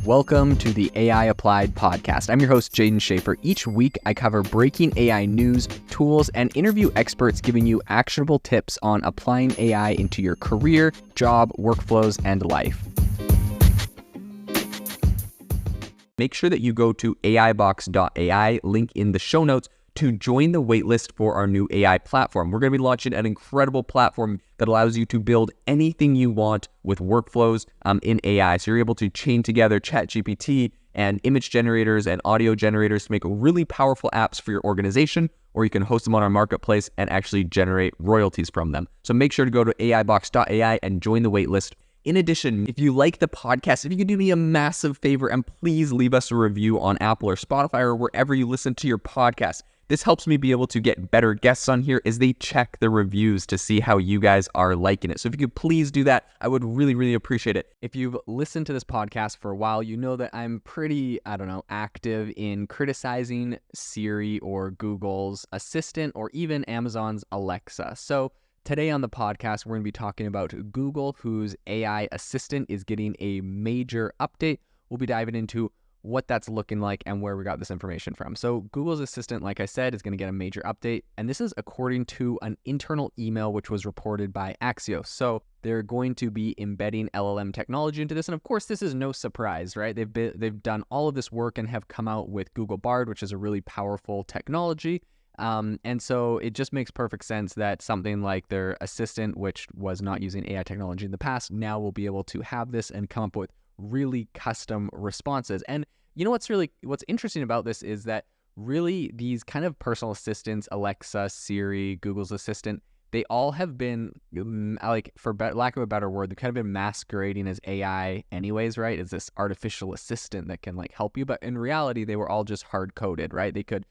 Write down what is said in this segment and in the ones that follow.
Welcome to the AI Applied podcast. I'm your host, Jaden Schaefer. Each week, I cover breaking AI news, tools, and interview experts giving you actionable tips on applying AI into your career, job, workflows, and life. Make sure that you go to aibox.ai, link in the show notes, to join the waitlist for our new AI platform. We're going to be launching an incredible platform that allows you to build anything you want with workflows in AI. So you're able to chain together ChatGPT and image generators and audio generators to make really powerful apps for your organization, or you can host them on our marketplace and actually generate royalties from them. So make sure to go to aibox.ai and join the waitlist. In addition, if you like the podcast, if you could do me a massive favor and please leave us a review on Apple or Spotify or wherever you listen to your podcast. This helps me be able to get better guests on here as they check the reviews to see how you guys are liking it. So if you could please do that, I would really appreciate it. If you've listened to this podcast for a while, you know that I'm pretty, active in criticizing Siri or Google's Assistant or even Amazon's Alexa. So today on the podcast, we're going to be talking about Google, whose AI assistant is getting a major update. We'll be diving into what that's looking like and where we got this information from. So Google's Assistant, like I said, is going to get a major update. And this is according to an internal email which was reported by Axios. So they're going to be embedding LLM technology into this. And of course, this is no surprise, right? They've done all of this work and have come out with Google Bard, which is a really powerful technology. And so it just makes perfect sense that something like their assistant, which was not using AI technology in the past, now will be able to have this and come up with really custom responses. And you know what's interesting about this is that really these kind of personal assistants, Alexa, Siri, Google's Assistant, they all have been lack of a better word, they've kind of been masquerading as AI anyways, right? It's this artificial assistant that can help you, but in reality they were all just hard coded, right? They could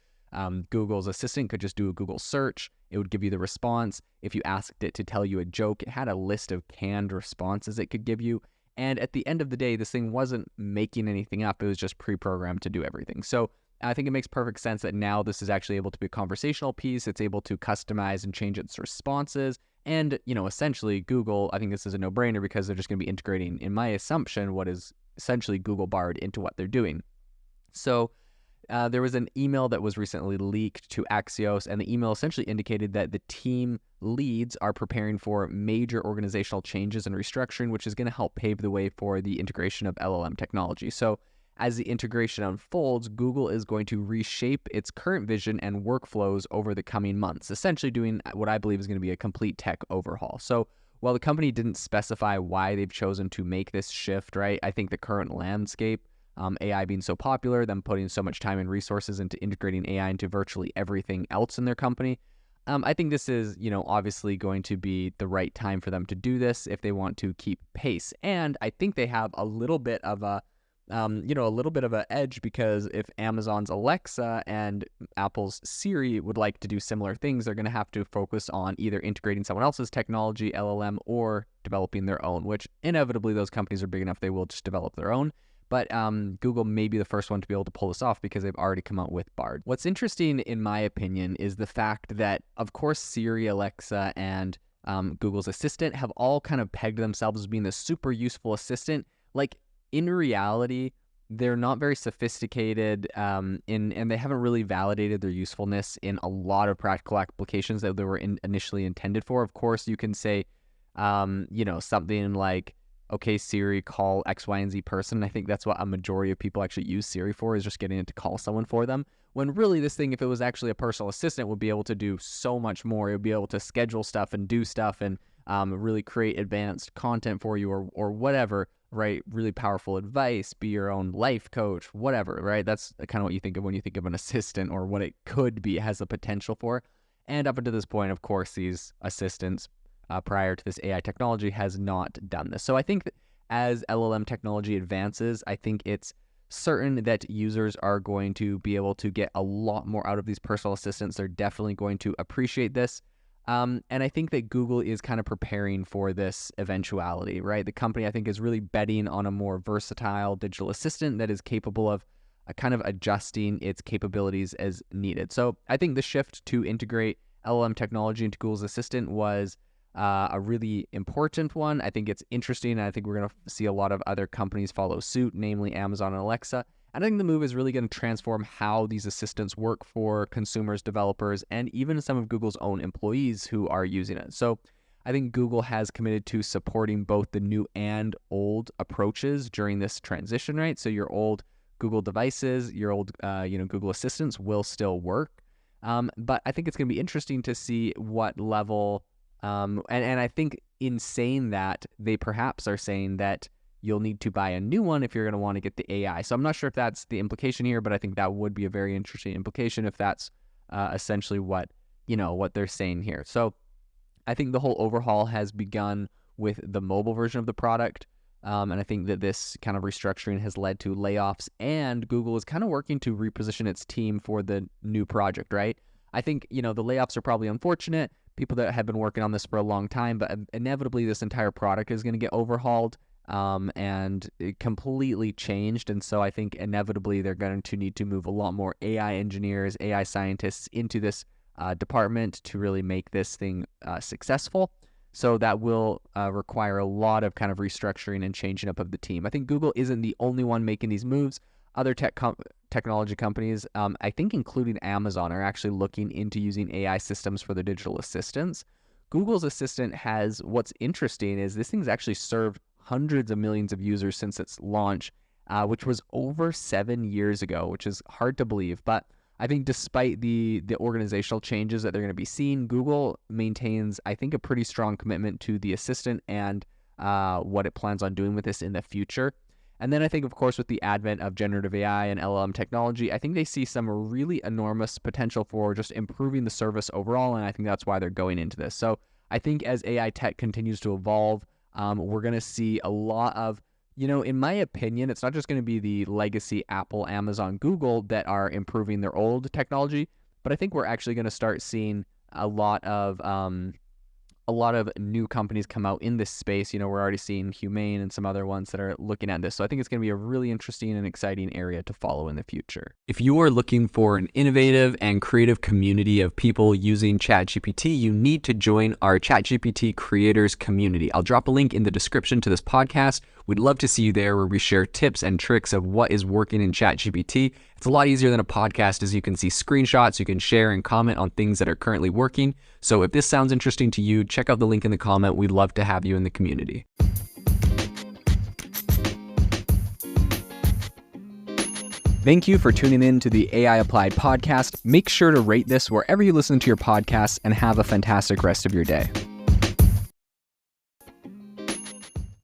Google's Assistant could just do a Google search. It would give you the response. If you asked it to tell you a joke, it had a list of canned responses it could give you. And at the end of the day, this thing wasn't making anything up. It was just pre-programmed to do everything. So I think it makes perfect sense that now this is actually able to be a conversational piece. It's able to customize and change its responses. And, essentially Google, I think this is a no-brainer because they're just going to be integrating, in my assumption, what is essentially Google Bard into what they're doing. So there was an email that was recently leaked to Axios, and the email essentially indicated that the team leads are preparing for major organizational changes and restructuring, which is going to help pave the way for the integration of LLM technology. So as the integration unfolds, Google is going to reshape its current vision and workflows over the coming months, essentially doing what I believe is going to be a complete tech overhaul. So while the company didn't specify why they've chosen to make this shift, right, I think the current landscape, AI being so popular, them putting so much time and resources into integrating AI into virtually everything else in their company, I think this is, obviously going to be the right time for them to do this if they want to keep pace. And I think they have a little bit of a edge, because if Amazon's Alexa and Apple's Siri would like to do similar things, they're going to have to focus on either integrating someone else's technology, LLM, or developing their own, which inevitably those companies are big enough they will just develop their own. But Google may be the first one to be able to pull this off because they've already come out with Bard. What's interesting, in my opinion, is the fact that, of course, Siri, Alexa, and Google's Assistant have all kind of pegged themselves as being this super useful assistant. In reality, they're not very sophisticated, and they haven't really validated their usefulness in a lot of practical applications that they were initially intended for. Of course, you can say, something like, okay, Siri, call X, Y, and Z person. I think that's what a majority of people actually use Siri for, is just getting it to call someone for them. When really this thing, if it was actually a personal assistant, would be able to do so much more. It would be able to schedule stuff and do stuff and really create advanced content for you or whatever, right? Really powerful advice, be your own life coach, whatever, right? That's kind of what you think of when you think of an assistant, or what it could be, has the potential for. And up until this point, of course, these assistants, prior to this AI technology, has not done this. So I think that as LLM technology advances, I think it's certain that users are going to be able to get a lot more out of these personal assistants. They're definitely going to appreciate this. And I think that Google is kind of preparing for this eventuality, right? The company, I think, is really betting on a more versatile digital assistant that is capable of kind of adjusting its capabilities as needed. So I think the shift to integrate LLM technology into Google's Assistant was a really important one. I think it's interesting, and I think we're going to see a lot of other companies follow suit, namely Amazon and Alexa. And I think the move is really going to transform how these assistants work for consumers, developers, and even some of Google's own employees who are using it. So I think Google has committed to supporting both the new and old approaches during this transition, right? So your old Google devices, your old Google Assistants will still work. But I think it's going to be interesting to see what level, and I think in saying that, they perhaps are saying that you'll need to buy a new one if you're going to want to get the AI. So I'm not sure if that's the implication here, but I think that would be a very interesting implication if that's essentially what they're saying here. So I think the whole overhaul has begun with the mobile version of the product. And I think that this kind of restructuring has led to layoffs, and Google is kind of working to reposition its team for the new project, right? I think, the layoffs are probably unfortunate, people that have been working on this for a long time, but inevitably this entire product is going to get overhauled and it completely changed. And so I think inevitably they're going to need to move a lot more AI engineers, AI scientists into this department to really make this thing successful. So that will require a lot of kind of restructuring and changing up of the team. I think Google isn't the only one making these moves. Other technology companies, I think including Amazon, are actually looking into using AI systems for their digital assistants. Google's Assistant what's interesting is this thing's actually served hundreds of millions of users since its launch, which was over 7 years ago, which is hard to believe. But I think despite the organizational changes that they're going to be seeing, Google maintains, I think, a pretty strong commitment to the Assistant and what it plans on doing with this in the future. And then I think, of course, with the advent of generative AI and LLM technology, I think they see some really enormous potential for just improving the service overall, and I think that's why they're going into this. So I think as AI tech continues to evolve, we're going to see a lot of, in my opinion, it's not just going to be the legacy Apple, Amazon, Google that are improving their old technology, but I think we're actually going to start seeing a lot of new companies come out in this space. We're already seeing Humane and some other ones that are looking at this. So I think it's going to be a really interesting and exciting area to follow in the future. If you are looking for an innovative and creative community of people using ChatGPT, you need to join our ChatGPT creators community. I'll drop a link in the description to this podcast. We'd love to see you there, where we share tips and tricks of what is working in ChatGPT. It's a lot easier than a podcast, as you can see screenshots, you can share and comment on things that are currently working. So if this sounds interesting to you, check out the link in the comment. We'd love to have you in the community. Thank you for tuning in to the AI Applied podcast. Make sure to rate this wherever you listen to your podcasts, and have a fantastic rest of your day.